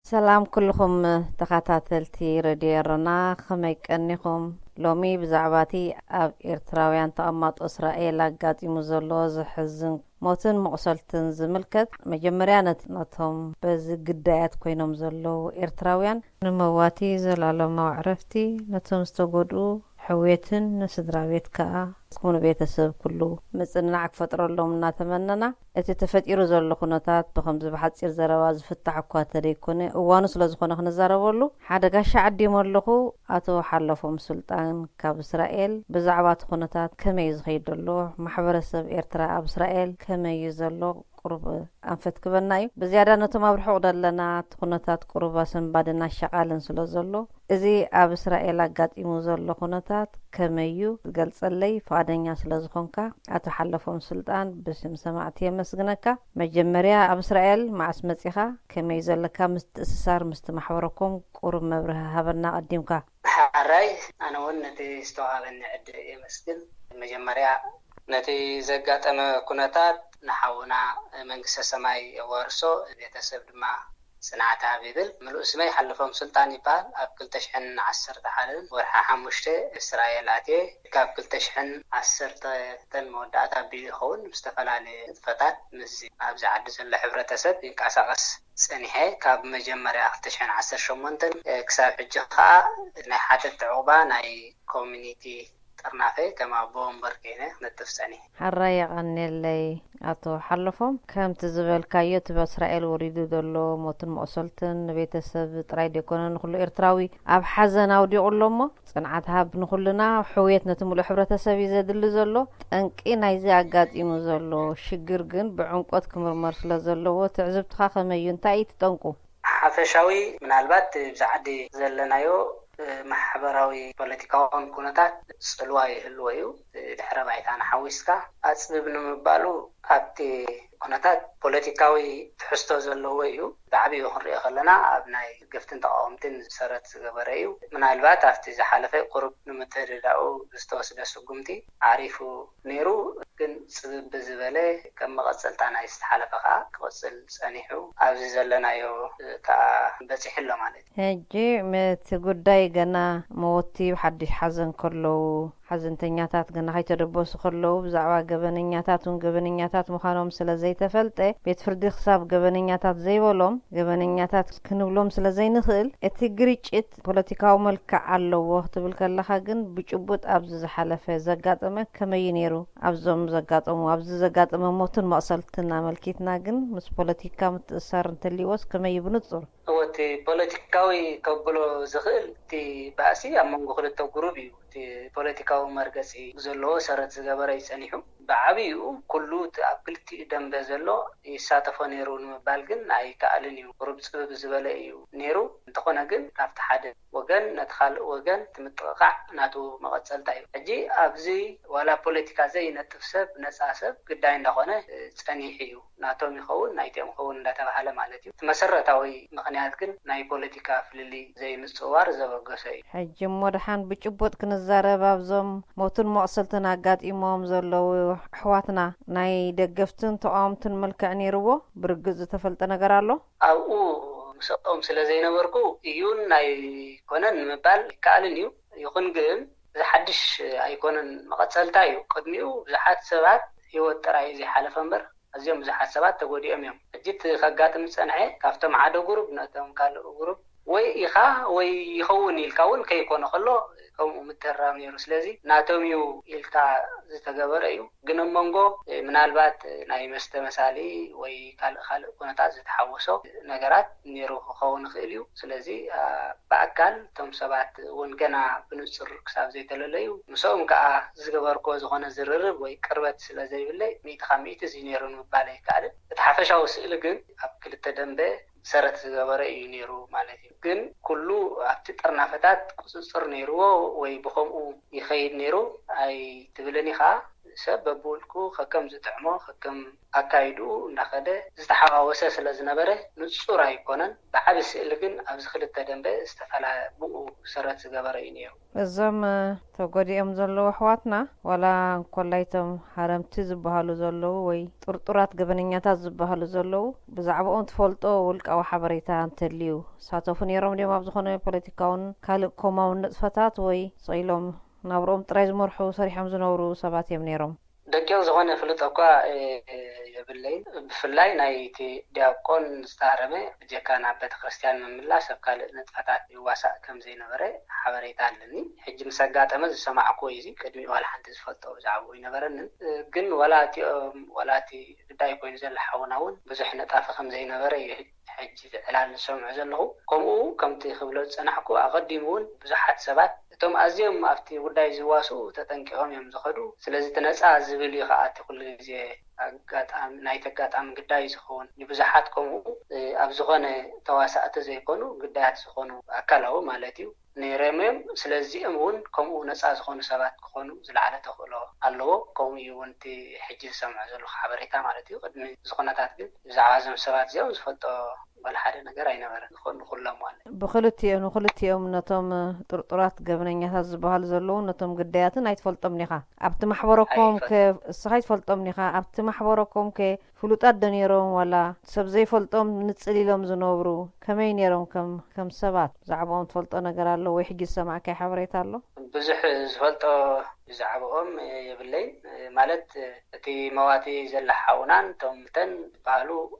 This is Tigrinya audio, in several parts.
سلام كلكم تخاتاتلتي رديرنا خميك أنكم لومي بزعباتي أب إرتراويان تأمات إسرائيل قاتي مزلو زحزن موتن مقصلتن زملكت مجمريا نتهم بز قدايات كوينهم زلو إرتراويان نمواتي زلالو معرفتي نتهم استقودو حويتن نسدراويت كا كون بيتسب كله مصنعك فتره لهم نتمننا እቲ ተፈጢሩ ዘሎ ኩነታት ብከምዚ ብሓፂር ዘረባ ዝፍታሕ እኳ ተደይኮነ እዋኑ ስለ ዝኾነ ክንዛረበሉ ሓደ ጋሻ ዓዲሞ ኣለኹ ኣቶ ሓለፎም ስልጣን ካብ እስራኤል ብዛዕባ እቲ ኩነታት ከመይ ዝኸይድ ኣሎ ማሕበረሰብ ኤርትራ ኣብ እስራኤል ከመይ ዘሎ ቁርብ ኣንፈት ክበና እዩ ብዝያዳ ነቶም ኣብ ርሑቕ ዘለና እቲ ኩነታት ቁርባ ሰንባድና ሸቓልን ስለ ዘሎ እዚ ኣብ እስራኤል ኣጋጢሙ ዘሎ ኩነታት ከመይ እዩ ዝገልጸለይ ፈቃደኛ ስለ ዝኾንካ ኣቶ ሓለፎም ስልጣን ብስም ሰማዕቲ መስግነካ መጀመርያ ኣብ እስራኤል ማዕስ መጺኻ ከመይ ዘለካ ምስትእስሳር ምስቲ ማሕበረኩም ቁርብ መብርህ ሃበና ቀዲምካ ሓራይ ኣነ እውን ነቲ ዝተዋሃበኒ ዕድል የመስግን መጀመርያ ነቲ ዘጋጠመ ኩነታት ንሓውና መንግስተ ሰማይ ወርሶ ቤተሰብ ድማ صناعة عبيدل ملء اسمي حلفهم سلطان يبال أبكل تشحن عسرت حالن ورحا حموشته إسرائيل عتيه كابكل تشحن عسرت تنمودات عبيد خون مستفل على فتات مزي أبزع عدس اللحبرة تسد ينكاساقس سنحي كاب مجمري تشحن عسر شمونتن كساب حجخا نحاتة تعوبة ناي كومينيتي طرنافه كما بومبر كينه نتفساني حراي غنيلي أتو حلفهم كم تزبلكايو تبع إسرائيل وريدو دلو موتن مؤسلتن ቤተሰብ ጥራይ ደኮነ ንኩሉ ኤርትራዊ ኣብ ሓዘን ኣውዲቑ ኣሎሞ ጽንዓትሃ ብንኩልና ሕውየት ነቲ ሙሉእ ሕብረተሰብ ዘድሊ ዘሎ ጠንቂ ናይዚ ኣጋጢሙ ዘሎ ሽግር ግን ብዕንቆት ክምርመር ስለ ዘለዎ ትዕዝብትኻ ከመይ እዩ እንታይ ትጠንቁ ሓፈሻዊ ምናልባት ብዛዕዲ ዘለናዮ ማሕበራዊ ፖለቲካውን ኩነታት ጽልዋ ይህልዎ እዩ ድሕረ ባይታና ሓዊስካ ኣጽብብ ንምባሉ ኣብቲ ኩነታት ፖለቲካዊ ትሕዝቶ ዘለዎ እዩ ብዓብዪ ክንሪኦ ከለና ኣብ ናይ ገፍትን ተቃወምትን ሰረት ዝገበረ እዩ ምናልባት ኣብቲ ዝሓለፈ ቁርብ ንምትህድዳኡ ዝተወስደ ስጉምቲ ዓሪፉ ነይሩ ግን ጽብብ ዝበለ ከም መቐፀልታ ናይ ዝተሓለፈ ከዓ ክቕፅል ጸኒሑ ኣብዚ ዘለናዮ ከዓ በፂሕ ኣሎ ማለት እዩ ሕጂ እቲ ጉዳይ ገና መወቲ ሓድሽ ሓዘን ከለዉ ሓዘንተኛታት ገና ከይተደበሱ ከለዉ ብዛዕባ ገበነኛታትን ገበነኛታት ምዃኖም ስለ ዘይተፈልጠ ቤት ፍርዲ ክሳብ ገበነኛታት ዘይበሎም ገበነኛታት ክንብሎም ስለ ዘይንኽእል እቲ ግርጭት ፖለቲካዊ መልክዕ ኣለዎ ክትብል ከለኻ ግን ብጭቡጥ ኣብዚ ዝሓለፈ ዘጋጠመ ከመይ ነይሩ ኣብዞም ዘጋጠሙ ኣብዚ ዘጋጠመ ሞትን መቕሰልትን ኣመልኪትና ግን ምስ ፖለቲካ ምትእስሳር እንተልይወስ ከመይ ብንጹር እቲ ፖለቲካዊ ከብሎ ዝኽእል እቲ ባእሲ ኣብ መንጎ ክልተ ጉሩብ እዩ እቲ ፖለቲካዊ መርገፂ ዘለዎ ሰረት ዝገበረ ይጸኒሑ ብዓብዩ ኩሉ ኣብ ክልቲኡ ደንበ ዘሎ ይሳተፎ ነይሩ ንምባል ግን ኣይከኣልን እዩ ቁሩብ ፅብብ ዝበለ እዩ ነይሩ እንተኾነ ግን ካብቲ ሓደ ወገን ነቲ ካልእ ወገን ትምጥቕቃዕ ናቱ መቐፀልታ እዩ ሕጂ ኣብዚ ዋላ ፖለቲካ ዘይነጥፍ ሰብ ነፃ ሰብ ግዳይ እንዳኾነ ፀኒሕ እዩ ናቶም ይኸውን ናይቶም ይኸውን እንዳተባሃለ ማለት እዩ መሰረታዊ ምክንያት ግን ናይ ፖለቲካ ፍልሊ ዘይምፅዋር ዘበገሰ እዩ ሕጂ ሞድሓን ብጭቡጥ ክንዛረብ ኣብዞም ሞትን መቕሰልትን ኣጋጢሞም ዘለዉ ኣሕዋትና ናይ ደገፍትን ተቃወምትን መልክዕ ነይርዎ ብርግፅ ዝተፈልጠ ነገር ኣሎ ኣብኡ ምስኦም ስለ ዘይነበርኩ እዩን ናይ ኮነን ንምባል ይከኣልን እዩ ይኹን ግን ዝሓድሽ ኣይኮነን መቐፀልታ እዩ ቅድሚኡ ብዙሓት ሰባት ሂወት ጥራይ ዘይሓለፈ እምበር እዚኦም ብዙሓት ሰባት ተጎዲኦም እዮም ሕጂ ከጋጥም ፀንሐ ካብቶም ሓደ ጉሩብ ነቶም ካልእ ጉሩብ ወይ ኢኻ ወይ ይኸውን ኢልካ እውን ከይኮነ ከሎ ከምኡ ምትራም ነይሩ ስለዚ ናቶም እዩ ኢልካ ዝተገበረ እዩ ግን መንጎ ምናልባት ናይ መስተመሳሊ ወይ ካልእ ኩነታት ዝተሓወሶ ነገራት ነይሩ ክኸውን ይኽእል እዩ ስለዚ ብኣካል እቶም ሰባት እውን ገና ብንጹር ክሳብ ዘይተለለዩ ምስኦም ከዓ ዝገበርክዎ ዝኾነ ዝርርብ ወይ ቅርበት ስለ ዘይብለይ ሚእቲ ካብ ሚእቲ እዚ ነይሩ ንምባል ኣይከኣልን እቲ ሓፈሻዊ ስእሊ ግን ኣብ ክልተ ደንበ ሰረት ዝገበረ እዩ ነይሩ ማለት እዩ ግን ኩሉ ኣብቲ ጠርናፈታት ቁፅፅር ነይርዎ ወይ ብኸምኡ ይኸይድ ነይሩ ኣይ ትብለኒ ከዓ سبب بولكو خكم زتعمو خكم أكايدو ناخده زتحاوسه سلا زنبره نصور أيكونن بعبس إلكن أبز خلت دنبه استفعل بو سرت زجبره إنيو እዞም ተጎዲኦም ዘለዉ ኣሕዋትና ዋላ ኮላይቶም ሓረምቲ ዝበሃሉ ዘለዉ ወይ ጥርጡራት ገበነኛታት ዝበሃሉ ዘለዉ ብዛዕባኦም ትፈልጦ ውልቃዊ ሓበሬታ እንተልዩ ሳተፉ ነይሮም ድዮም ኣብ ዝኾነ ፖለቲካውን ካልእ ኮማውን ንጥፈታት ወይ ሰኢሎም ናብሮም ጥራይ ዝመርሑ ሰሪሖም ዝነብሩ ሰባት እዮም ነይሮም ደቂቕ ዝኾነ ፍልጥ እኳ የብለይን ብፍላይ ናይቲ ዲያቆን ዝተሃረመ ብጀካ ናብ ቤተ ክርስቲያን ምምላስ ኣብ ካልእ ንጥፈታት ይዋሳእ ከም ዘይነበረ ሓበሬታ ኣለኒ ሕጂ ምስ ኣጋጠመ ዝሰማዕኮ እዚ ቅድሚኡ ዋላ ሓንቲ ዝፈልጦ ብዛዕባኡ ይነበረንን ግን ወላቲ ጉዳይ ኮይኑ ዘላ ሓውና እውን ብዙሕ ነጣፊ ከም ዘይነበረ ሕጂ ዕላል ንሰምዑ ዘለኹ ከምኡ ከምቲ ክብሎ ዝፀናሕኩ ኣቐዲሙ እውን ብዙሓት ሰባት እቶም ኣዝዮም ኣብቲ ጉዳይ ዝዋሱ ተጠንቂቖም እዮም ዝኸዱ ስለዚ ተነፃ ዝብል እዩ ከዓ እቲ ኩሉ ግዜ ኣጋጣሚ ናይ ተጋጣሚ ግዳይ ዝኸውን ንብዙሓት ከምኡ ኣብ ዝኾነ ተዋሳእቲ ዘይኮኑ ግዳያት ዝኾኑ ኣካላዊ ማለት እዩ ነይሮም ስለዚኦም እውን ከምኡ ነፃ ዝኾኑ ሰባት ክኾኑ ዝለዓለ ተኽእሎ ኣለዎ ከምኡ እውን እቲ ሕጂ ዝሰምዑ ዘለኹ ሓበሬታ ማለት እዩ ቅድሚ ዝኾነታት ግን ብዛዕባ እዞም ሰባት እዚኦም ዝፈልጦ ولا حدا نجار أي نمرة نخون كلهم ولا بخلتيهم نتوم طرطرات جبنية هزبها لزلون نتوم قدياتنا يتفلتم نخا أبت محوركم كصحيح فلتم نخا أبت محوركم كفلوتات دنيرهم ولا سبزي فلتم نتسلي لهم زنورو كمين يرون كم سبات زعبهم تفلتنا نجار له ويحجي السمع كحبريت له بزح زفلتو زعبهم يبلين مالت تي مواتي زل حاونان تومتن بالو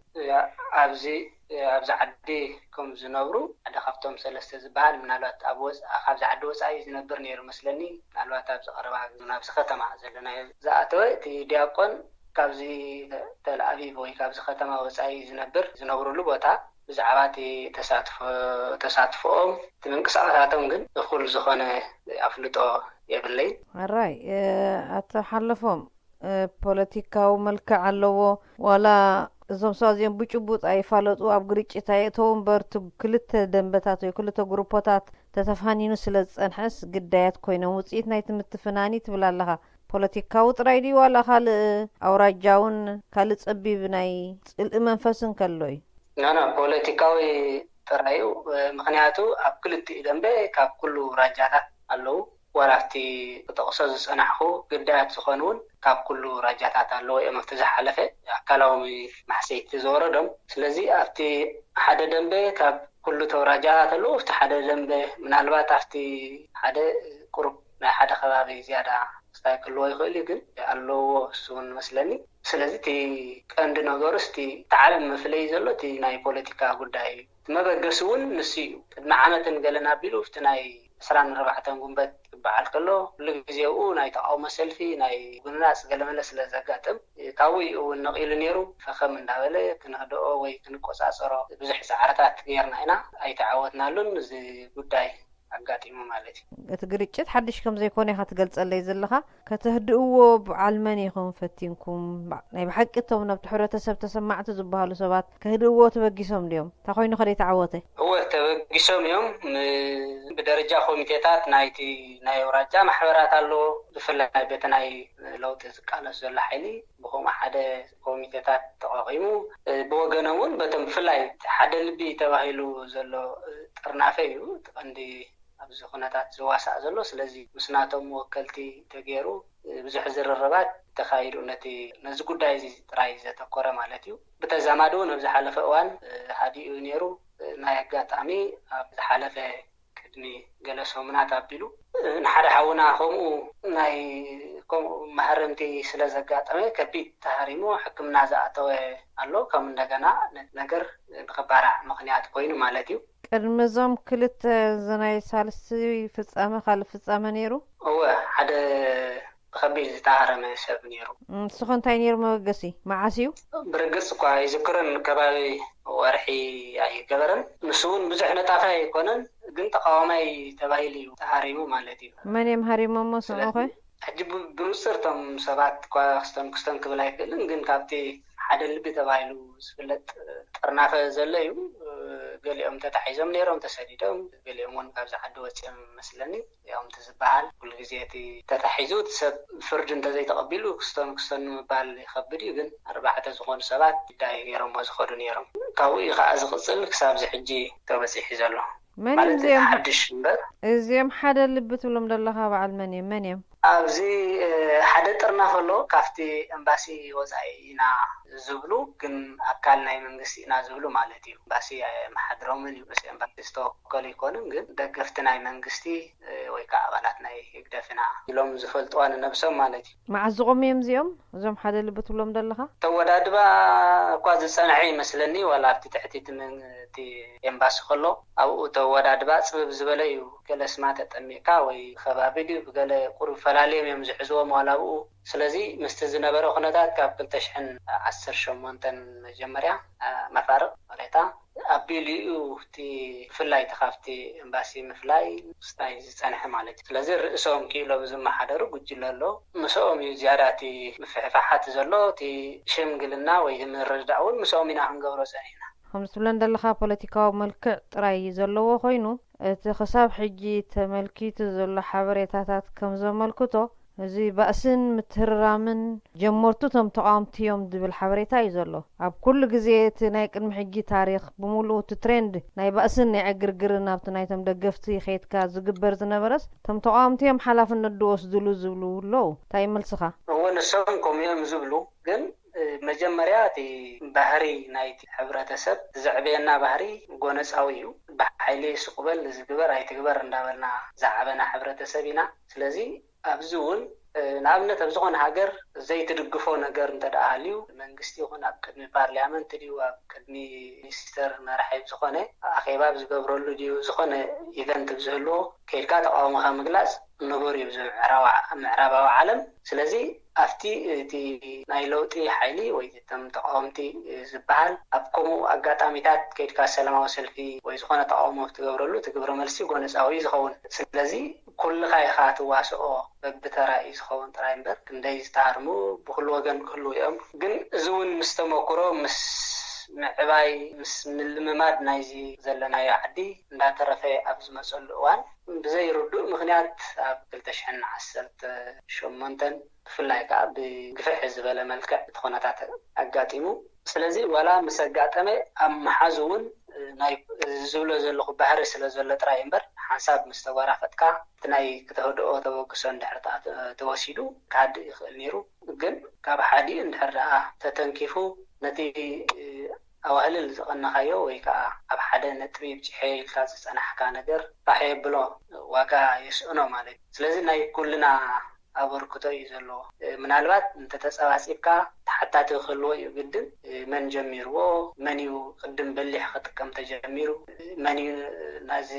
أبزي أبز عدي كم زنورو عند خفتهم سلسة زبال من الوقت أبوز أخاف عدوس أي زنبر نير مسلني الوقت أبز أربعة زنابس ختمة زلنا زاتوي تي دياقون كابزي تل أبيب وي كابز ختمة وسأي زنبرو لبوتا بزعباتي تساتفهم تمنك ساعاتهم جن دخول زخانة أفلتو يبلين الرأي أتحلفهم ፖለቲካው መልክዕ ኣለዎ ዋላ እዞም ሰባዚኦም ብጭቡጥ ኣይፋለጡ ኣብ ግርጭት ኣይእተውን በርቱ ክልተ ደንበታት ወይ ክልተ ግሩፖታት ተተፋኒኑ ስለ ዝፀንሐስ ግዳያት ኮይኖም ውፅኢት ናይ ትምትፍናኒ ትብል ኣለኻ ፖለቲካው ጥራይ ድዩ ዋላ ካልእ ኣውራጃውን ካልእ ፀቢብ ናይ ፅልኢ መንፈስን ከሎ እዩ ናና ፖለቲካዊ ጥራዩ ምክንያቱ ኣብ ክልቲኡ ደንበ ካብ ኩሉ ራጃታት ኣለዉ ወራፍቲ ተጠቕሶ ዝፀናሕኹ ግዳያት ዝኾኑውን ካብ ኩሉ ራጃታት ኣለዎ እዮም ኣብቲ ዝሓለፈ ኣካላዊ ማሕሰይቲ ዝወረዶም ስለዚ ኣብቲ ሓደ ደንበ ካብ ኩሉ ተወራጃታት ኣለዎ ኣብቲ ሓደ ደንበ ምናልባት ኣብቲ ሓደ ቁሩብ ናይ ሓደ ከባቢ ዝያዳ ስታይ ክልዎ ይኽእል ግን ኣለዎ እሱውን መስለኒ ስለዚ እቲ ቀንዲ ነገሩ እስቲ ተዓለም መፍለይ ዘሎ እቲ ናይ ፖለቲካ ጉዳይ መበገሲ እውን ንሱ እዩ ቅድሚ ዓመትን ገለና ኣቢሉ ኣብቲ ናይ 24 ጉንበት በዓል ከሎ ኩሉ ግዜኡ ናይ ተቃውሞ ሰልፊ ናይ ጉንናፅ ገለመለ ስለ ዘጋጥም ካብኡ ነቂሉ ነይሩ ፈኸም እንዳበለ ክንህድኦ ወይ ክንቆፃፀሮ ብዙሕ ፃዕርታት ጌርና ኢና ኣይተዓወትናሉን እዚ ጉዳይ ኣጋጢሙ ማለት እዩ እቲ ግርጭት ሓድሽ ከም ዘይኮነ ኢኻ ትገልፀለይ ዘለኻ ከተህድእዎ ብዓልመን ኢኹም ፈቲንኩም ናይ ብሓቂ እቶም ናብቲ ሕብረተሰብ ተሰማዕቲ ዝበሃሉ ሰባት ከህድእዎ ተበጊሶም ድዮም እንታይ ኮይኑ ከ ዘይተዓወተ እወ ተበጊሶም እዮም ብደረጃ ኮሚቴታት ናይቲ ናይ ኣውራጃ ማሕበራት ኣለዎ ብፍላይ ቤተ ናይ ለውጢ ዝቃለስ ዘሎ ሓይሊ ብኸምኡ ሓደ ኮሚቴታት ተቋቒሙ ብወገኖም እውን በቶም ብፍላይ ሓደ ልቢ ተባሂሉ ዘሎ ጥርናፈ እዩ ቀንዲ ኣብዚ ኩነታት ዝዋሳእ ዘሎ ስለዚ ምስናቶም ወከልቲ ተገይሩ ብዙሕ ዝርርባት ተኻይዱ ነዚ ጉዳይ እዚ ጥራይ ዘተኮረ ማለት እዩ ብተዛማዱ ናብ ዝሓለፈ እዋን ሃዲኡ ነይሩ ናይ ኣጋጣሚ ኣብ ዝሓለፈ ቅድሚ ገለ ሰሙናት ኣቢሉ ንሓደ ሓውና ከምኡ ናይ ማሕረምቲ ስለ ዘጋጠመ ከቢድ ተሃሪሙ ሕክምና ዝኣተወ ኣሎ ከም እንደገና ነገር ብኽባራዕ ምክንያት ኮይኑ ማለት እዩ ቅድሚ እዞም ክልተ ዝናይ ሳልስቲ ፍፃመ ካልእ ፍፃመ ነይሩ እወ ሓደ ብከቢድ ዝተሃረመ ሰብ ነይሩ ንስኹ እንታይ ነይሩ መበገሲ መዓስ እዩ ብርግፅ እኳ ይዝክርን ከባቢ ወርሒ ኣይገበረን ንሱ እውን ብዙሕ ነጣፋ ኣይኮነን ግን ተቃዋማይ ተባሂሉ እዩ ተሃሪሙ ማለት እዩ መን እዮም ሃሪሞሞ ስምዑ ኸ ሕጂ ብንፅር እቶም ሰባት እኳ ክስተን ክብል ኣይክእልን ግን ካብቲ ሓደ ልቢ ተባሂሉ ዝፍለጥ ጥርናፈ ዘሎ እዩ ገሊኦም ገሊኦም ተታሒዞም ነይሮም ተሰዲዶም ገሊኦም እውን ካብዚ ዓዲ ወፂኦም መስለኒ ያውም ተዝበሃል ኩሉ ግዜ እቲ ተታሒዙ ሰብ ፍርድ እንተዘይተቐቢሉ ክስቶን ምባል ይኸብድ እዩ ግን 4 ዝኾኑ ሰባት ዳይ ገይሮም ዝኸዱ ነይሮም ካብኡ ከዓ ዝቕፅል ክሳብ ሕጂ ተበፂሑ ዘሎ ማለት ሓድሽ እምበር እዚኦም ሓደ ልቢ ትብሎም ዘለኻ በዓል መን እዮም ኣብዚ ሓደ ጥርናፍ ኣሎ ካብቲ ኤምባሲ ወፃኢ ኢና ዝብሉ ግን ኣካል ናይ መንግስቲ ኢና ዝብሉ ማለት እዩ ኤምባሲ መሓድሮምን እዩ በስ ኤምባሲ ዝተወከሉ ይኮኑን ግን ደገፍቲ ናይ መንግስቲ ወይ ከዓ ኣባላት ናይ ህግደፍና ኢሎም ዝፈልጥዋ ንነብሶም ማለት እዩ መዓዝ ዝቆሙ እዮም እዚኦም ሓደ ልቢ ትብሎም ዘለኻ ተወዳድባ እኳ ዝፀንሐ ይመስለኒ ዋላ ኣብቲ ትሕቲት እቲ ኤምባሲ ከሎ ኣብኡ ተወዳድባ ፅብብ ዝበለ እዩ ገለ ስማ ተጠሚቕካ ወይ ከባቢ ድዩ ገለ ቁሩብ ፈላለዮም እዮም ዝሕዝዎም ዋላ ኣብኡ ስለዚ ምስቲ ዝነበረ ኩነታት ካብ 2018 መጀመርያ መፋርቕ ወላይታ ኣቢልዩ እቲ ፍላይ ተኻፍቲ ኤምባሲ ምፍላይ ስታይ ዝፀንሐ ማለት እዩ ስለዚ ርእሶም ኪሎም ዝመሓደሩ ጉጅለ ኣሎ ምስኦም እዩ ዝያዳ እቲ ምፍሕፋሓት ዘሎ እቲ ሽምግልና ወይ ምርድዳእ እውን ምስኦም ኢና ክንገብሮ ፀኒሕና ከምዚ ትብለን ዘለኻ ፖለቲካዊ መልክዕ ጥራይ ዘለዎ ኮይኑ እቲ ክሳብ ሕጂ ተመልኪቱ ዘሎ ሓበሬታታት ከም ዘመልክቶ እዚ ባእስን ምትህርራምን ጀመርቱ ቶም ተቃውምቲ እዮም ዝብል ሓበሬታ እዩ ዘሎ ኣብ ኩሉ ግዜ እቲ ናይ ቅድሚ ሕጂ ታሪክ ብምሉእ እቲ ትሬንድ ናይ ባእስን ናይ ዕግርግርን ኣብቲ ናይቶም ደገፍቲ ኸይድካ ዝግበር ዝነበረስ ቶም ተቃውምቲ እዮም ሓላፍነት ዝወስድሉ ዝብሉ ኣለው እንታይ መልስኻ እውን እሶም ከምኡ እዮም ዝብሉ ግን መጀመርያ እቲ ባህሪ ናይቲ ሕብረተሰብ ዝዕበየና ባህሪ ጎነፃዊ እዩ ብሓይሊ ስቁበል ዝግበር ኣይትግበር እንዳበልና ዝዓበና ሕብረተሰብ ኢና ስለዚ ኣብዚ እውን ንኣብነት ኣብ ዝኾነ ሃገር ዘይትድግፎ ነገር እንተደኣልዩ መንግስቲ ይኹን ኣብ ቅድሚ ፓርላመንት ድዩ ኣብ ቅድሚ ሚኒስተር መራሒ ዝኾነ ኣኼባ ዝገብረሉ ድዩ ዝኾነ ኢቨንት ዝህልዎ ከይድካ ተቃውሞኻ ምግላፅ ነበሩ እዩ ምዕራባዊ ዓለም ስለዚ ኣብቲ እቲ ናይ ለውጢ ሓይሊ ወይ እቶም ተቃውምቲ ዝበሃል ኣብ ከምኡ ኣጋጣሚታት ከይድካ ሰላማዊ ሰልፊ ወይ ዝኾነ ተቃውሞ ትገብረሉ ትግብሮ መልሲ ጎነፃዊ ዝኸውን ስለዚ ኩልኻ ኢኻ ትዋስኦ በብተራ እዩ ዝኸውን ጥራይ እምበር ክንደይ ዝተሃርሙ ብኩሉ ወገን ክህሉ እዮም ግን እዚ እውን ምስ ተመክሮ ምስ ምዕባይ ምስ ምልምማድ ናይዚ ዘለናዮ ዓዲ እንዳተረፈ ኣብ ዝመፀሉ እዋን ብዘይርዱእ ምክንያት ኣብ 2018 ብፍላይ ከዓ ብግፍሕ ዝበለ መልክዕ እቲ ኩነታት ኣጋጢሙ ስለዚ ዋላ ምስ ኣጋጠመ ኣብ መሓዝ እውን ናይ ዝብሎ ዘለኹ ባህሪ ስለ ዘሎ ጥራይ እምበር ሓንሳብ ምስ ተጓራፈጥካ እቲ ናይ ክተህድኦ ተበግሶ እንድሕር ተወሲዱ ካድእ ይኽእል ነይሩ ግን ካብ ሓዲኡ እንድሕር ደኣ ተተንኪፉ ነቲ ኣዋህልል ዝቐነኻዮ ወይ ከዓ ኣብ ሓደ ነጥቢ ብጭሐ ኢልካ ዝፀናሕካ ነገር ራሕ የብሎ ዋጋ የስእኖ ማለት እዩ ስለዚ ናይ ኩልና ኣበርክቶ እዩ ዘለዎ ምናልባት እንተተፀባፂብካ ተሓታቲ ክህልዎ እዩ ግድን መን ጀሚርዎ መን እዩ ቅድም በሊሕ ክጥቀም ተጀሚሩ መን እዩ ናዚ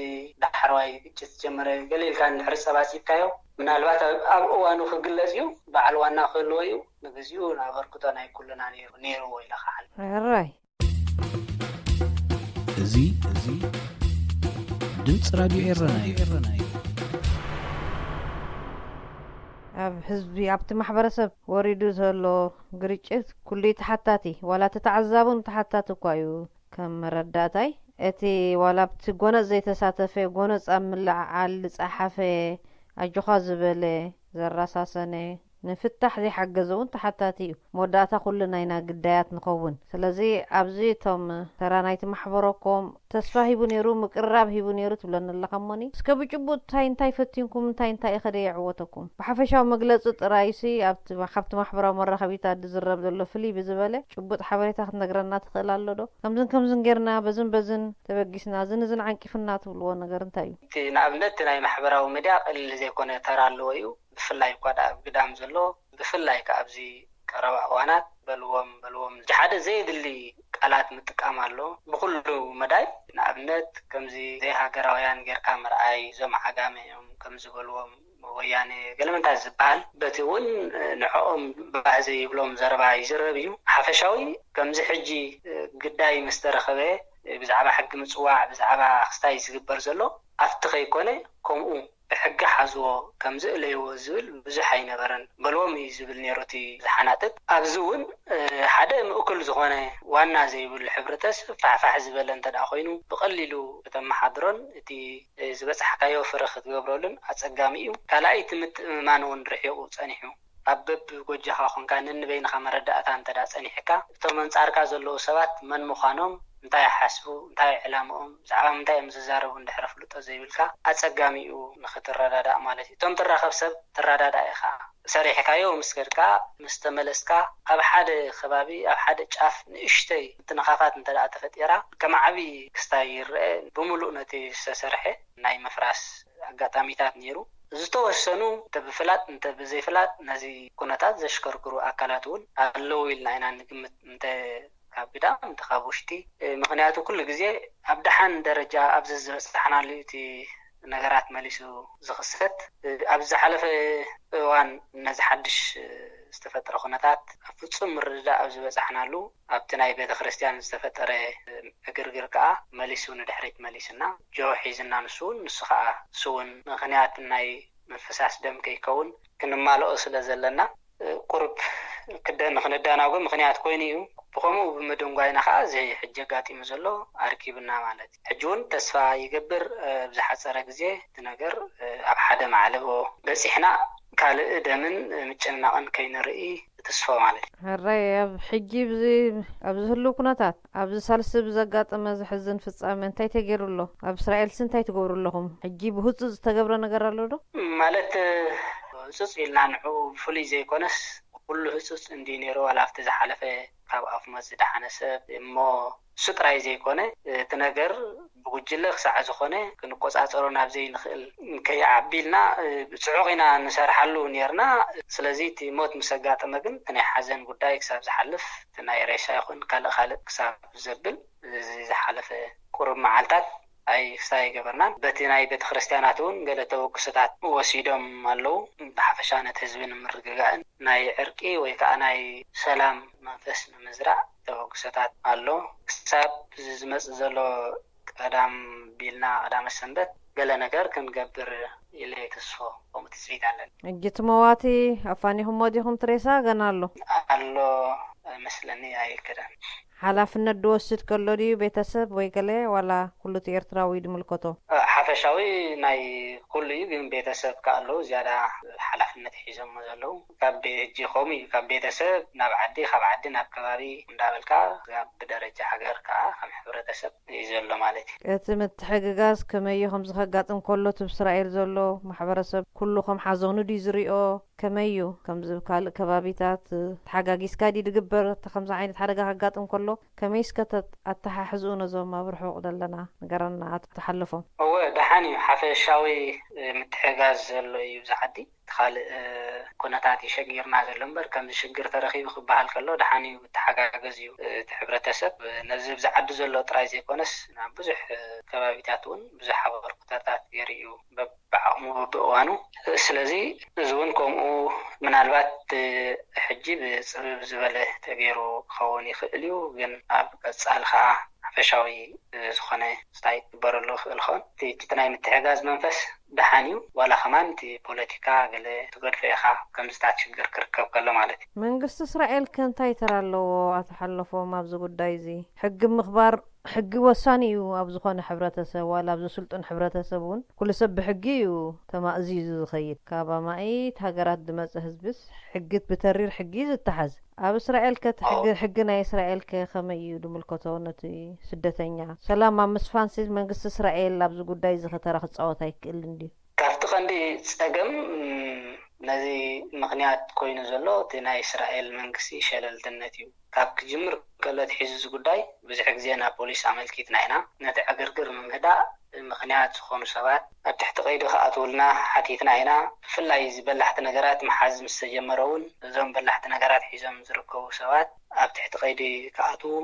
ዳሕረዋይ ግጭት ጀመረ ገሊልካ እንድሕር ፀባፂብካዮ ምናልባት ኣብ እዋኑ ክግለፅ እዩ በዓል ዋና ክህልዎ እዩ ንግዚኡ ኣበርክቶ ናይ ኩልና ነይሩዎ ኢልካ ራይ እዚ ድምፂ ራድዮ ኤረና እዩ ኣብ ህዝቢ ኣብቲ ማሕበረሰብ ወሪዱ ዘሎ ግርጭት ኩሉ ተሓታቲ ዋላ ተተዓዛቡን ተሓታቲ እኳ እዩ ከም መረዳእታይ እቲ ዋላ ኣብቲ ጎነፅ ዘይተሳተፈ ጎነፅ ኣብ ምልዓዓል ዝፀሓፈ ኣጆኻ ዝበለ ዘራሳሰነ ንፍታሕ ዘይሓገዘ እውን ተሓታቲ እዩ መወዳእታ ኩሉ ናይና ግዳያት ንኸውን ስለዚ ኣብዚ እቶም ተራ ናይቲ ማሕበረኮም ተስፋ ሂቡ ነይሩ ምቅራብ ሂቡ ነይሩ ትብለኒ ኣለኻ እሞኒ እስከ ብጭቡጥ እንታይ ፈቲንኩም እንታይ ኢኸደ የዕወተኩም ብሓፈሻዊ መግለፂ ጥራይሲ ካብቲ ማሕበራዊ መራኸቢታት ዝዝረብ ዘሎ ፍልይ ብዝበለ ጭቡጥ ሓበሬታ ክትነግረና ትኽእል ኣሎ ዶ ከምዝን ጌርና በዝን ተበጊስና ዝንዝን ዓንቂፍና ትብልዎ ነገር እንታይ እዩ እቲ ንኣብነት ናይ ማሕበራዊ ሚድያ ቀሊል ዘይኮነ ተራ ኣለዎ እዩ ብፍላይ እኳ ኣብ ግዳም ዘሎ ብፍላይ ከዓ ኣብዚ ቀረባ እዋናት በልዎም ሓደ ዘይድሊ ቃላት ምጥቃም ኣሎ ብኩሉ መዳይ ንኣብነት ከምዚ ዘይሃገራውያን ጌርካ ምርኣይ ዞም ዓጋመ እዮም ከም ዝበልዎም ወያኔ ገለመንታት ዝበሃል በቲ እውን ንዕኦም ባህ ዘይብሎም ዘረባ ይዝረብ እዩ ሓፈሻዊ ከምዚ ሕጂ ግዳይ ምስ ተረኸበ ብዛዕባ ሕጊ ምፅዋዕ ብዛዕባ ክስታይ ዝግበር ዘሎ ኣብቲ ከይኮነ ከምኡ بحق حزو كم زئلي وزول بزحي نبرن بلومي زبل نيروتي زحناتت أبزون حدا مأكل زغانة وانا زي بالحبرتس فعفح زبل انت داخوينو بقللو بتم حضرن اتي زبس حكايو فرخ تقبرولن أتسقاميو كالاي تمت مانون رحيو صانيحو أبب وجهها خون كان بين خمردات أنت دا صانيحكا ثم صاركا زلو سبات من مخانوم እንታይ ሓስቡ እንታይ ዕላማኦም ዛዕባ እንታይ ምዝዛረቡ እንድሕር ፍልጦ ዘይብልካ ኣጸጋሚኡ ንኽትረዳዳእ ማለት እዩ እቶም ትራኸብ ሰብ ትረዳዳእ ኢኻ ሰሪሕካዮ ምስ ከድካ ምስ ተመለስካ ኣብ ሓደ ከባቢ ኣብ ሓደ ጫፍ ንእሽተይ ትንኻፋት እንተደኣ ተፈጢራ ከም ዓብዪ ክስታይ ይርአ ብምሉእ ነቲ ዝተሰርሐ ናይ መፍራስ ኣጋጣሚታት ነይሩ ዝተወሰኑ ተብፍላጥ እንተ ብዘይፍላጥ ነዚ ኩነታት ዘሽከርክሩ ኣካላት እውን ኣለዉ ኢልና ኢና ንግምት እንተ ካብዳ እንተኻቦሽቲ ምክንያቱ ኩሉ ግዜ ኣብ ደሓን ደረጃ ኣብ ዝበፅሓናሉ እቲ ነገራት መሊሱ ዝኽሰት ኣብ ዝሓለፈ እዋን ነዚ ሓድሽ ዝተፈጠረ ኩነታት ኣብ ፍጹም ምርዳእ ኣብ ዝበፅሓናሉ ኣብቲ ናይ ቤተ ክርስቲያን ዝተፈጠረ እግርግር ከዓ መሊሱ ንድሕሪት መሊስና ጆ ሒዝና ንሱ ከዓ ስውን ምክንያት ናይ መንፈሳስ ደም ከይከውን ክንማልኦ ስለ ዘለና ቁርብ ክደን ንኽንዳናጎ ምክንያት ኮይኑ እዩ ብኸምኡ ብምድንጓይና ከዓ ዘይ ሕጂ ኣጋጢሙ ዘሎ ኣርኪብና ማለት ሕጂ እውን ተስፋ ይገብር ብዝሓፀረ ግዜ እቲ ነገር ኣብ ሓደ ማዕለቦ በፂሕና ካልእ ደምን ምጭንናቕን ከይንርኢ ተስፋ ማለት እዩ هراي حجي ኣብዚ ህሉ ኩነታት ኣብዚ ሳልሲ ብዘጋጠመ ዝሕዝን ፍጻመ እንታይ ተገይሩሎ ኣብ እስራኤል እንታይ ትገብሩለኹም ሕጂ ብህፁፅ ዝተገብረ ነገር ኣሎ ዶ ማለት ህፁፅ ኢልና ንዑ ፍሉይ ዘይኮነስ ኩሉ ህፁፅ እንዲ ነይሩ ዋላፍቲ ዝሓለፈ ካብ ኣፍ መፅእ ደሓነ ሰብ እሞ ስጥራይ ዘይኮነ እቲ ነገር ብጉጅለ ክሳዕ ዝኾነ ክንቆፃፀሮ ናብ ዘይንኽእል ከይዓቢልና ፅዑቕ ኢና ንሰርሓሉ ነርና ስለዚ እቲ ሞት ምስ ኣጋጠመ ግን እቲ ናይ ሓዘን ጉዳይ ክሳብ ዝሓልፍ እቲ ናይ ሬሳ ይኹን ካልእ ክሳብ ዘብል ዝሓለፈ ቁርብ መዓልታት ኣይ ክሳይ ገበርናን በቲ ናይ ቤተ ክርስቲያናት እውን ገለ ተወግሶታት ወሲዶም ኣለዉ ብሓፈሻ ነቲ ህዝቢ ንምርግጋእን ናይ ዕርቂ ወይ ከዓ ናይ ሰላም መንፈስ ንምዝራእ ተወግሶታት ኣሎ ክሳብ ዝመፅእ ዘሎ ቀዳም ቢልና ቀዳመ ሰንበት ገለ ነገር ክንገብር ኢለ ተስፋ ከምኡ ትስቢት ኣለኒ ሕጂ እቲ መዋቲ ኣፋኒኹም ወዲኹም ትሬሳ ገና ኣሎ መስለኒ ኣይክደን ሓላፍነት ድወስድ ከሎ ድዩ ቤተሰብ ወይ ገለ ዋላ ኩሉ እቲ ኤርትራዊ ድምልከቶ ሓፈሻዊ ናይ ኩሉ እዩ ግን ቤተሰብ ከኣለዉ ዝያዳ ሓላፍነት ሒዞም ዘለዉ ካብ ቤጂ ኸም እዩ ካብ ቤተሰብ ናብ ዓዲ ካብ ዓዲ ናብ ከባቢ እንዳበልካ ብደረጃ ሃገር ከዓ ከም ሕብረተሰብ እዩ ዘሎ ማለት እዩ እቲ ምትሕግጋዝ ከመይ ከምዚ ከጋጥም ከሎ እቲ ብእስራኤል ዘሎ ማሕበረሰብ ኩሉ ከም ሓዘኑ ድዩ ዝሪኦ ከመይ እዩ ከምዚ ካልእ ከባቢታት ተሓጋጊዝካ ድዩ ድግበር እቲ ከምዚ ዓይነት ሓደጋ ከጋጥም ከሎ ከመይስ ኣተሓሕዝኡ ነዞም ኣብ ርሑቕ ዘለና ነገረና ኣተሓልፎም እወ ደሓን እዩ ሓፈሻዊ ምትሕጋዝ ዘሎ እዩ ብዛዓዲ ካልእ ኩነታት ይሸጊርና ዘሎ እምበር ከምዚ ሽግር ተረኺቡ ክበሃል ከሎ ደሓን እዩ ተሓጋገዝ እዩ እቲ ሕብረተሰብ ነዚ ብዛዓዲ ዘሎ ጥራይ ዘይኮነስ ናብ ብዙሕ ከባቢታት እውን ብዙሕ ሓበሩ ኩነታት የርእዩ በዓቕሙ በብእዋኑ ስለዚ እዚ እውን ከምኡ ምናልባት ሕጂ ብፅብብ ዝበለ ተገይሩ ክኸውን ይኽእል እዩ ግን ኣብ ቀጻሊ ከዓ ሓፈሻዊ ዝኾነ ስታይ ክግበረሉ ክእል ኸውን እቲ ናይ ምትሕጋዝ መንፈስ ደሓን እዩ ዋላ ኸማን እቲ ፖለቲካ ገለ ትገድፎ ኢኻ ከምዝታት ሽግር ክርከብ ከሎ ማለት እዩ መንግስቲ እስራኤል ከንታይ ተራ ኣለዎ ኣተሓለፎም ኣብዚ ጉዳይ እዚ ሕጊ ምኽባር ሕጊ ወሳኒ እዩ ኣብ ዝኾነ ሕብረተሰብ ዋላ ኣብ ዝስልጡን ሕብረተሰብ እውን ኩሉ ሰብ ብሕጊ እዩ ተማእዝዩ ዝኸይድ ካብ ኣማኢት ሃገራት ዝመፅእ ህዝብስ ሕጊ ብተሪር ሕጊ ዝተሓዝ ኣብ እስራኤል ሕጊ ናይ እስራኤል ከመይ እዩ ድምልከቶ ነቲ ስደተኛ ሰላም ኣብ ምስፋን መንግስቲ እስራኤል ኣብዚ ጉዳይ እዚ ከተራ ክፃወት ኣይክእል እንድዩ ካብቲ ቀንዲ ፀገም ነዚ ምክንያት ኮይኑ ዘሎ እቲ ናይ እስራኤል መንግስቲ ሸለልትነት እዩ ካብ ክጅምር ከለት ሒዙ ጉዳይ ብዙሕ ግዜ ናብ ፖሊስ ኣመልኪትና ኢና ነቲ ዕግርግር ምምህዳእ ምክንያት ዝኾኑ ሰባት ኣብ ትሕቲ ቀይዲ ከኣትውልና ሓቲትና ኢና ብፍላይ ዝበላሕቲ ነገራት መሓዝ ምስ ተጀመረ እውን እዞም በላሕቲ ነገራት ሒዞም ዝርከቡ ሰባት ኣብ ትሕቲ ቀይዲ ከኣትው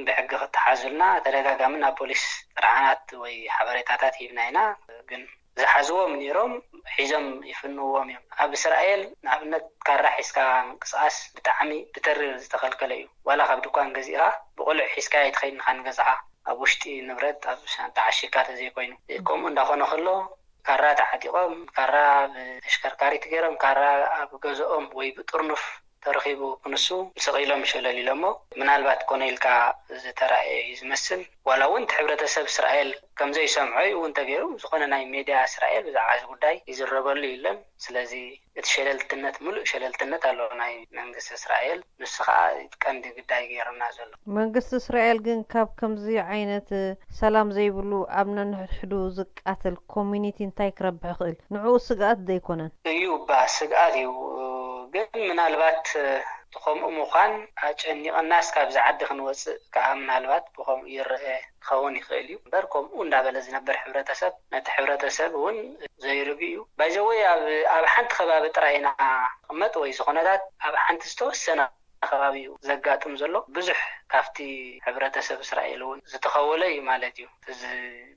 ብሕጊ ክተሓዙልና ተደጋጋሚ ናብ ፖሊስ ጥርዓናት ወይ ሓበሬታታት ሂብና ኢና ግን ዝሓዝዎም ነይሮም ሒዞም ይፍንዎም እዮም ኣብ እስራኤል ንኣብነት ካራ ሒዝካ ምንቅስቃስ ብጣዕሚ ብተሪር ዝተኸልከለ እዩ ዋላ ካብ ድኳን ገዚእኻ ብቁልዕ ሒዝካ ኣይትኸይድ ንኻ ንገዛኻ ኣብ ውሽጢ ንብረት ኣብ ሻንጣ ዓሺግካ ተዘይኮይኑ ከምኡ እንዳኾነ ከሎ ካራ ተዓጢቆም ካራ ተሽከርካሪት ገይሮም ካራ ኣብ ገዝኦም ወይ ብጥርኑፍ ተረኺቡ ንሱ ሰቂሎም ሸለሊሎሞ ምናልባት ኮነልካ ዝተራእየ ዝመስል ዋላ እውን ሕብረተሰብ እስራኤል ከም ዘይሰምዖ እውን ተገይሩ ዝኾነ ናይ ሚድያ እስራኤል ብዛዕባ እዚ ጉዳይ ይዝረበሉ የለን ስለዚ እቲ ሸለልትነት ሙሉእ ሸለልትነት ኣሎ ናይ መንግስቲ እስራኤል ንሱ ከዓ ቀንዲ ጉዳይ ገይርና ዘሎ መንግስቲ እስራኤል ግን ካብ ከምዚ ዓይነት ሰላም ዘይብሉ ኣብ ነንሕድሕዱ ዝቃተል ኮሚኒቲ እንታይ ክረብሕ ይኽእል ንዕኡ ስግኣት ዘይኮነን እዩ ስግኣት እዩ ግን ምናልባት ከምኡ ምዃን ኣጨኒቕናስ ካብ ዝዓዲ ክንወፅእ ከዓ ምናልባት ብከምኡ ይርአ ክኸውን ይኽእል እዩ እምበር ከምኡ እንዳበለ ዝነበር ሕብረተሰብ ነቲ ሕብረተሰብ እውን ዘይርግ እዩ ባይዘወይ ኣብ ሓንቲ ከባቢ ጥራይና ቅመጥ ወይ ዝኾነታት ኣብ ሓንቲ ዝተወሰነ ከባቢ ዘጋጥም ዘሎ ብዙሕ ካፍቲ ሕብረተሰብ እስራኤል እውን ዝተኸወለ እዩ ማለት እዩ እዚ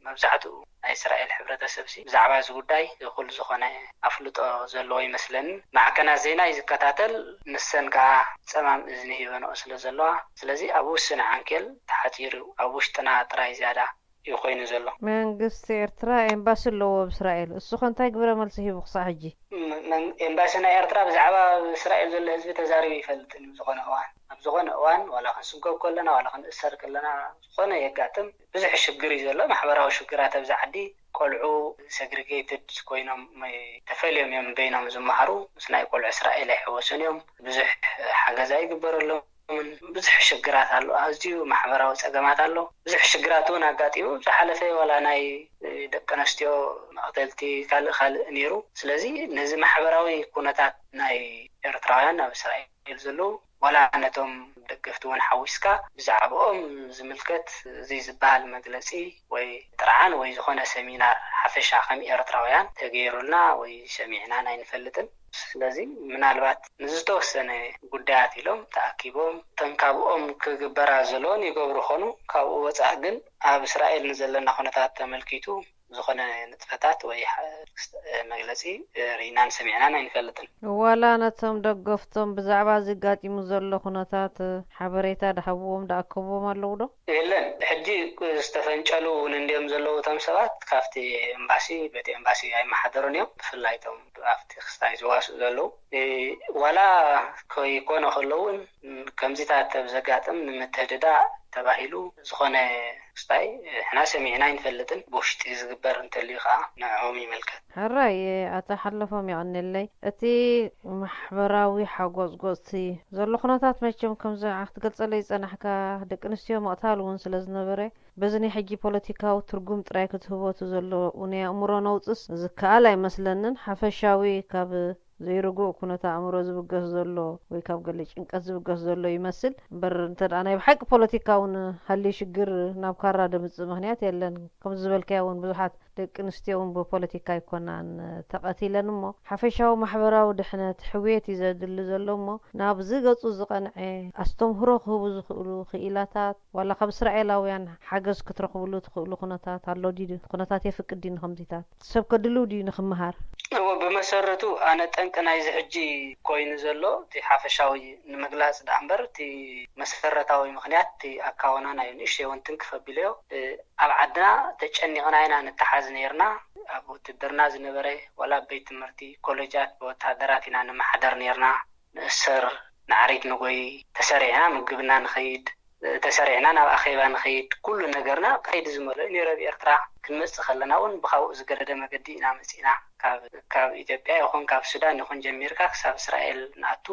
መብዛሕትኡ ናይ እስራኤል ሕብረተሰብ ብዛዕባ እዚ ጉዳይ ኩሉ ዝኾነ ኣፍልጦ ዘለዎ ይመስለኒ ማዕከናት ዜና ይዝከታተል ንሰን ከዓ ፀማም እዝኒ ሂበንኦ ስለ ዘለዋ ስለዚ ኣብ ውስን ዓንኬል ተሓፂሩ ኣብ ውሽጥና ጥራይ ዝያዳ ይኮይኑ ዘሎ መንግስቲ ኤርትራ ኤምባሲ ኣለዎ ብእስራኤል እሱ እንታይ ግብረ መልሲ ሂቡ ክሳብ ሕጂ ኤምባሲ ናይ ኤርትራ ብዛዕባ እስራኤል ዘሎ ህዝቢ ተዛሪቡ ይፈልጥን ዝኾነ እዋን ዋላ ክንስጎብ ከለና ዋላ ክንእሰር ከለና ዝኾነ የጋጥም ብዙሕ ሽግር እዩ ዘሎ ማሕበራዊ ሽግራት ኣብዚ ዓዲ ቆልዑ ሰግሪጌትድ ኮይኖም ተፈልዮም እዮም በይኖም ዝመሃሩ ምስ ናይ ቆልዑ እስራኤል ኣይሕወሱን እዮም ብዙሕ ሓገዛ ይግበረሎም ብዙሕ ሽግራት ኣሎ ኣዝዩ ማሕበራዊ ፀገማት ኣሎ ብዙሕ ሽግራት እውን ኣጋጢሙ ዝሓለፈ ዋላ ናይ ደቂ ኣንስትዮ መቕተልቲ ካልእ ነይሩ ስለዚ ነዚ ማሕበራዊ ኩነታት ናይ ኤርትራውያን ኣብ እስራኤል ዘለዉ ዋላ ነቶም ደገፍቲ እውን ሓዊስካ ብዛዕባኦም ዝምልከት ዝበሃል መግለፂ ወይ ጥርዓን ወይ ዝኾነ ሰሚናር ሓፈሻ ከም ኤርትራውያን ተገይሩልና ወይ ሰሚዕናን ኣይንፈልጥን ስለዚ ምናልባት ንዝተወሰነ ጉዳያት ኢሎም ተኣኪቦም ተንካብኦም ክግበራ ዘለዎን ይገብሩ ኾኑ ካብኡ ወፃእ ግን ኣብ እስራኤል ንዘለና ኩነታት ተመልኪቱ ዝኾነ ንጥፈታት ወይ መግለፂ ሪናን ሰሚዕናን ኣይንፈልጥን ዋላ ነቶም ደገፍቶም ብዛዕባ ዝጋጢሙ ዘሎ ኩነታት ሓበሬታ ድሃብዎም ዳኣከብዎም ኣለዉ ዶ የለን ሕጂ ዝተፈንጨሉ ንንድዮም ዘለዉ እቶም ሰባት ካብቲ ኤምባሲ በቲ ኤምባሲ ኣይመሓደሩን እዮም ብፍላይቶም ኣብቲ ክስታይ ዝዋስኡ ዘለዉ ዋላ ከይኮነ ከለውን ከምዚታት ኣብ ዘጋጥም ንምትህድዳእ ተባሂሉ ዝኾነ ክስታይ ሕና ሰሚዕና ኣይንፈልጥን ብውሽጢ ዝግበር እንተልዩ ከዓ ንዕኦም ይምልከት ሕራይ ኣተሓለፎም ይቕኒለይ እቲ ማሕበራዊ ሓጎፅጎፅቲ ዘሎ ኩነታት መቸም ከምዚ ክትገልፀለይ ፀናሕካ ደቂ ኣንስትዮ ምቕታል እውን ስለ ዝነበረ በዚ ናይ ሕጂ ፖለቲካዊ ትርጉም ጥራይ ክትህቦቱ ዘሎ ናይ ኣእምሮ ነውፅስ ዝከኣል ኣይመስለንን ሓፈሻዊ ካብ ዘይርጉእ ኩነታ ኣእምሮ ዝብገስ ዘሎ ወይ ካብ ገለ ጭንቀት ዝብገስ ዘሎ ይመስል እምበር እንተደኣ ናይ ብሓቂ ፖለቲካውን ሃልዩ ሽግር ናብ ካራ ድምፅእ ምክንያት የለን ከም ዝበልከያ እውን ብዙሓት ደቂ ኣንስትዮ እውን ብፖለቲካ ይኮናን ተቐቲለን እሞ ሓፈሻዊ ማሕበራዊ ድሕነት ሕውየት እዩ ዘድሊ ዘሎ እሞ ናብ ዝገፁ ዝቐንዐ ኣስተምህሮ ክህቡ ዝኽእሉ ክኢላታት ዋላ ካብ እስራኤላውያን ሓገዝ ክትረኽብሉ ትኽእሉ ኩነታት ኣሎ ድዩ ኩነታት የፍቅድ ድዩ ንከምዚታት ሰብ ከድልው ድዩ ንክምሃር ብመሰረቱ ኣነ ጠንቂ ናይ ዝሕጂ ኮይኑ ዘሎ እቲ ሓፈሻዊ ንምግላፅ ዳ እምበር እቲ መሰረታዊ ምክንያት እቲ ኣካባቢና ናይ ንእሽተይ እውን ትንክፈቢልዮ ኣብ ዓድና ተጨኒቕና ኢና ንተሓዝ ነርና ኣብ ውትድርና ዝነበረ ዋላ ቤት ትምህርቲ ኮሌጃት ብወታደራት ኢና ንመሓደር ነርና ንእሰር ንዓሪት ንጎይ ተሰሪዕና ምግብና ንኸይድ ተሰሪዕና ናብ ኣኼባ ንኸይድ ኩሉ ነገርና ቀይዲ ዝመልኦ ነይሩ ኣብ ኤርትራ ክንመፅእ ከለና እውን ብኻብኡ ዝገረደ መገዲ ኢና መፂና ካብ ኢትዮጵያ ይኹን ካብ ሱዳን ይኹን ጀሚርካ ክሳብ እስራኤል ንኣቱ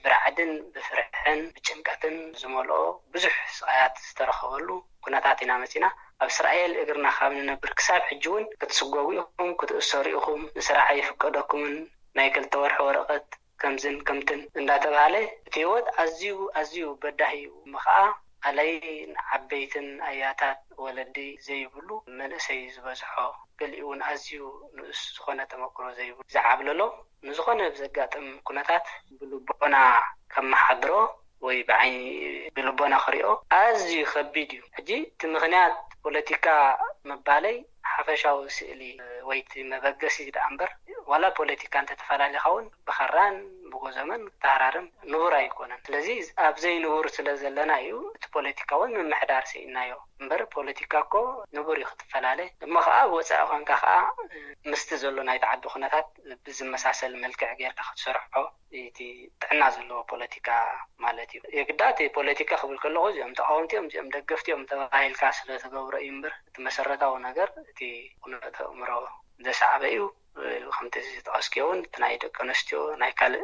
ብርዓድን ብፍርሕን ብጭንቀትን ዝመልኦ ብዙሕ ስቃያት ዝተረኸበሉ ኩነታት ኢና መፂና ኣብ እስራኤል እግርና ካብ ንነብር ክሳብ ሕጂ እውን ክትስጎጉ ኢኹም ክትእሰሩ ኢኹም ንስራሕ ኣይፍቀደኩምን ናይ ክልተ ወርሒ ወረቐት ከምዝን ከምትን እንዳተባሃለ እቲ ህይወት ኣዝዩ በዳሂ ምኸዓ ኣላይ ዓበይትን ኣያታት ወለዲ ዘይብሉ መንእሰይ ዝበዝሖ ገሊኡ እውን ኣዝዩ ንእስ ዝኾነ ተመክሮ ዘይብሉ ዝዓብለሎ ንዝኾነ ብዘጋጥም ኩነታት ብልቦና ከመሓድሮ ወይ ብዓይኒ ብልቦና ክሪኦ ኣዝዩ ከቢድ እዩ ሕጂ እቲ ምክንያት ፖለቲካ መባለይ ሓፈሻዊ ስእሊ ወይ እቲ መበገሲ ዳ እምበር ولا بوليتيكا أنت تفعل خون بخران بوزمن تهرارم نور أيقونن لذيذ أبزي نور سلزلنا يو بوليتيكا وين من محدار سينا يو مبر بوليتيكا كو نور يختفل عليه ما خا وصاخن كخا مستزلنا يتعدو خناتات بزم مساسل ملكع غير كخ تشرحو يتي تعنازلو بوليتيكا مالتي يقداتي بوليتيكا خبل كله يوم تقاومتيهم يوم دغفتيهم تبايل كاسله تغبر يمبر تمسرتاو ነገር እቲ ቁነተ እምሮ ዘሳዕበዩ ከምተዚ ተኣስኪውን ናይ ደቂ ኣንስትዮ ናይ ካልእ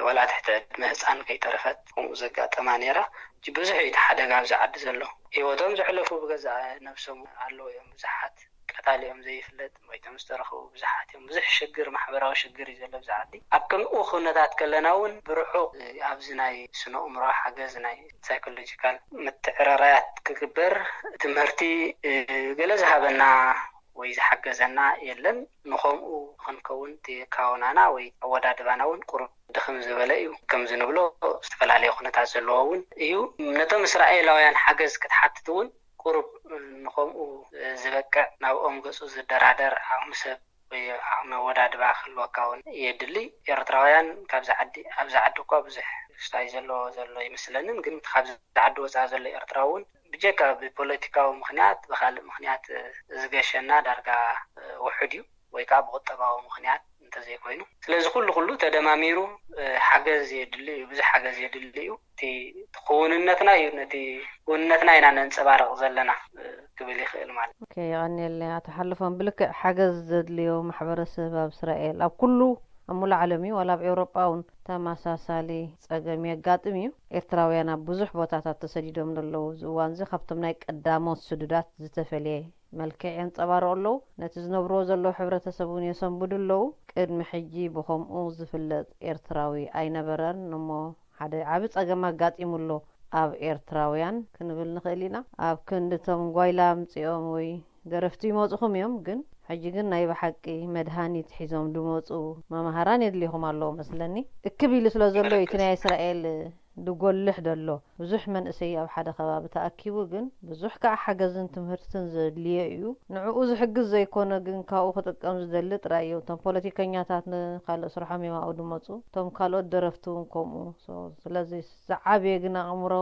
ወላ ትሕተ ህፃን ከይተረፈት ከምኡ ዘጋጠማ ነይራ ብዙሕ ሓደጋ ኣብዚ ዓዲ ዘሎ ሂወቶም ዘሕለፉ ብገዛ ነብሶም ኣለዉ እዮም ብዙሓት ቀታልዮም ዘይፍለጥ ወይቶም ዝተረኸቡ ብዙሓት እዮም ብዙሕ ሽግር ማሕበራዊ ሽግር እዩ ዘሎ ኣብዚ ዓዲ ኣብ ከምኡ ኩነታት ከለና እውን ብርሑቕ ኣብዚ ናይ ስነ ኣእምሮ ሓገዝ ናይ ሳይኮሎጂካል ምትዕርራያት ክግበር ትምህርቲ ገለ ዝሃበና ወይ ዝሓገዘና የለን ንኸምኡ ክንከውን ተካውናና ወይ ኣወዳድባና እውን ቁሩብ ድኽም ዝበለ እዩ ከም ዝንብሎ ዝተፈላለዩ ኩነታት ዘለዎ እውን እዩ ነቶም እስራኤላውያን ሓገዝ ክትሓትት እውን ቁሩብ ንኸምኡ ዝበቅዕ ናብኦም ገፁ ዝደራደር ዓቕሚ ሰብ ወይ ዓቕሚ ኣወዳድባ ክህልወካ እውን የድሊ ኤርትራውያን ካብዚ ዓዲ ኣብዚ ዓዲ እኳ ብዙሕ ስታይ ዘሎ ይመስለንን ግን ካብዚ ዓዲ ወፃኢ ዘሎ ኤርትራ እውን ብጀካ ብፖለቲካዊ ምክንያት ብካልእ ምክንያት ዝገሸና ዳርጋ ውሑድ እዩ ወይ ከዓ ብቁጠባዊ ምክንያት እንተዘይኮይኑ ስለዚ ኩሉ ተደማሚሩ ሓገዝ የድሊ ብዙሕ ሓገዝ የድሊ እዩ እቲ ክውንነትና እዩ ነቲ ክውንነትና ኢና ነንፀባርቕ ዘለና ክብል ይኽእል ማለት ኦኬ ያኔል ኣተሓልፎም ብልክዕ ሓገዝ ዘድልዮ ማሕበረሰብ ኣብ እስራኤል ኣብ ኩሉ أمول عالمي ولا بأوروبا تماساسالي ጸገም يጋጥም እዩ ኤርትራውያን ኣብ ብዙሕ ቦታታት ተሰዲዶም ዘለዉ ዝዋንዚ ካብቶም ናይ ቀዳሞት ስዱዳት ዝተፈልየ መልክዕ የንጸባርቑ ኣለዉ ነቲ ዝነብሮ ዘለዉ ሕብረተሰብ እውን የሰንብዱ ኣለዉ ቅድሚ ሕጂ ብኸምኡ ዝፍለጥ ኤርትራዊ ኣይነበረን እሞ ሓደ ዓብ ጸገም ኣጋጢሙሎ ኣብ ኤርትራውያን ክንብል ንኽእል ኢና ኣብ ክንድቶም ጓይላ ምጽኦም ወይ ደረፍቲ ይመጽኹም እዮም ግን ሕጂ ግን ናይ በሓቂ መድሃኒት ሒዞም ድመጹ መምሃራን የድልይኹም ኣለዉ መስለኒ እክብ ኢሉ ስለ ዘሎ እቲ ናይ እስራኤል ድጎልሕ ደሎ ብዙሕ መንእሰይ ኣብ ሓደ ከባቢ ተኣኪቡ ግን ብዙሕ ከዓ ሓገዝን ትምህርትን ዘድልየ እዩ ንዕኡ ዝሕግዝ ዘይኮነ ግን ካብኡ ክጥቀም ዝደሊ ጥራይ እዩ እቶም ፖለቲከኛታት ንካልእ ስርሖም የማኡ ድመጹ እቶም ካልኦት ደረፍቲ እውን ከምኡ ስለዚ ዝዓበየ ግን ኣእምሮ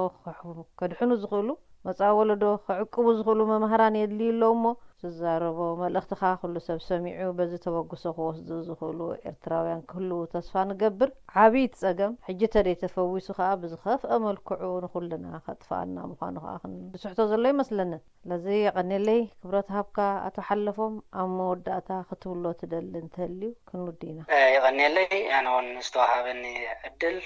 ከድሕኑ ዝኽእሉ መጻኢ ወለዶ ክዕቅቡ ዝኽእሉ መምሃራን የድልዩ ኣለዉ እሞ ዝዛረቦ መልእኽትኻ ኩሉ ሰብ ሰሚዑ በዚ ተበግሶ ክወስዱ ዝኽእሉ ኤርትራውያን ክህልው ተስፋ ንገብር ዓብዪ ጸገም ሕጂ ተደይ ተፈዊሱ ከዓ ብዝኸፍአ መልክዑ ንኹልና ከጥፋኣና ምዃኑ ከዓ ክንስሕቶ ዘሎ ይመስለኒ ስለዚ የቐኒለይ ክብረት ሃብካ ኣተሓልፎም ኣብ መወዳእታ ክትብሎ ትደሊ እንተልዩ ክንውዲና የቐኒለይ ኣነ እውን ዝተዋሃበኒ ዕድል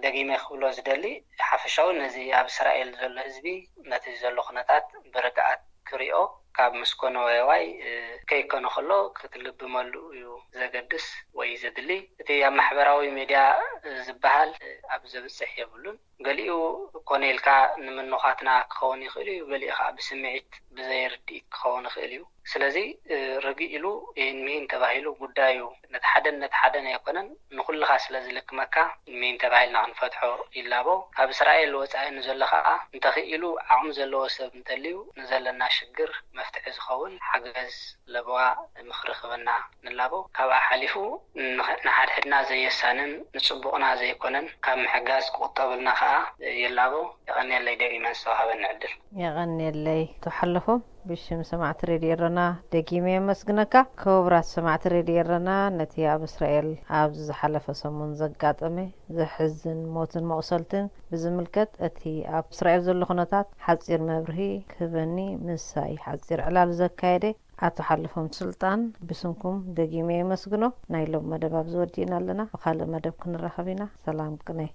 ደጊመ ክብሎ ዝደሊ ሓፈሻዊ ነዚ ኣብ እስራኤል ዘሎ ህዝቢ ነቲ ዘሎ ኩነታት ብርግኣት ክሪኦ ካብ መስኮኖ ወይ ከይኮነ ከሎ ክትልብመሉ እዩ ዘገድስ ወይ ዘድሊ እቲ ኣብ ማሕበራዊ ሚድያ ዝበሃል ኣብ ዘብፅሕ የብሉን ገሊኡ ኮኔልካ ንምንኻትና ክኸውን ይኽእል እዩ ገሊኡ ከዓ ብስምዒት ብዘይርድኢት ክኸውን ይኽእል እዩ ስለዚ ረጊእ ኢሉ ሚን ተባሂሉ ጉዳዩ ነቲ ሓደን ኣይኮነን ንኹልኻ ስለዝልክመካ ሚን ተባሂልና ክንፈትሖ ይላቦ ኣብ እስራኤል ወፃኢ ንዘሎ ከዓ እንተኽኢሉ ዓቕሚ ዘለዎ ሰብ እንተልዩ ንዘለና ሽግር መፍትሒ ዝኸውን ሓገዝ ለበዋ ምኽሪ ክበና ንላቦ ካብኣ ሓሊፉ ንሓድሕድና ዘየሳንን ንፅቡቕና ዘይኮነን ካብ ምሕጋዝ ክቁጠብልና ከዓ የላቦ የቐኒለይ ደጊመ ዝተዋሃበኒ ዕድል የቐኒለይ ተሓልፎም بشم سمعت راديو رنا دقيمة مسجنك كوبرات سمعت راديو رنا نتي أب إسرائيل أبز حلف سمون زقات أمي زحزن موتن مقصلتن بزملكت أتي أب إسرائيل زل خناتات حزير مبرهي كبني مساي حزير على زكايدي أتحلفهم سلطان بسمكم دقيمة مسجنو نايلو مدباب زودينا لنا وخالو مدب كن رخبينا سلام كني